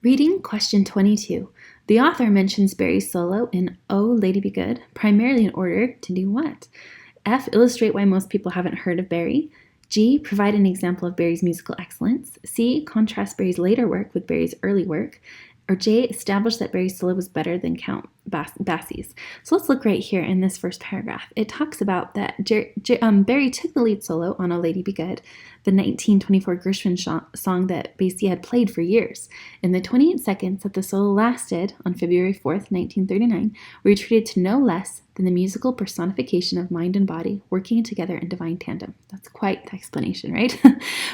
Reading question 22. The author mentions Barry's solo in Oh, Lady Be Good, primarily in order to do what? F. Illustrate why most people haven't heard of Barry. G. Provide an example of Barry's musical excellence. C. Contrast Barry's later work with Barry's early work. Or J. Establish that Barry's solo was better than Count Basie's. So let's look right here in this first paragraph. It talks about that Barry took the lead solo on Oh Lady Be Good, the 1924 Gershwin song that Basie had played for years. In the 28 seconds that the solo lasted on February 4th, 1939, we were treated to no less than the musical personification of mind and body working together in divine tandem. That's quite the explanation, right?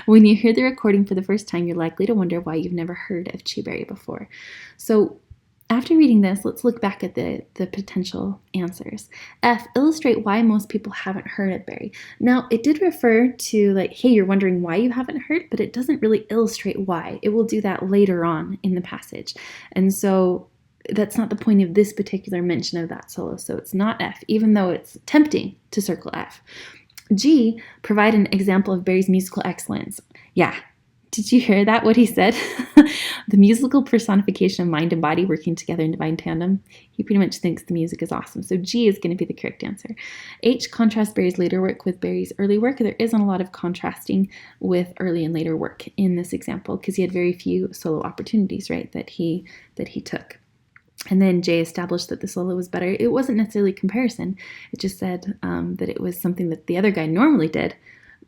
When you hear the recording for the first time, you're likely to wonder why you've never heard of Che Barry before. So after reading this, let's look back at the potential answers. F, illustrate why most people haven't heard of Barry. Now, it did refer to like, hey, you're wondering why you haven't heard, but it doesn't really illustrate why. It will do that later on in the passage. And so that's not the point of this particular mention of that solo. So it's not F, even though it's tempting to circle F. G, provide an example of Barry's musical excellence. Yeah. Did you hear that, what he said? The musical personification of mind and body working together in divine tandem. He pretty much thinks the music is awesome. So G is going to be the correct answer. H, contrast Barry's later work with Barry's early work. There isn't a lot of contrasting with early and later work in this example because he had very few solo opportunities, right, that he took. And then J established that the solo was better. It wasn't necessarily comparison. It just said that it was something that the other guy normally did,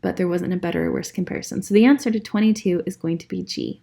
but there wasn't a better or worse comparison. So the answer to 22 is going to be G.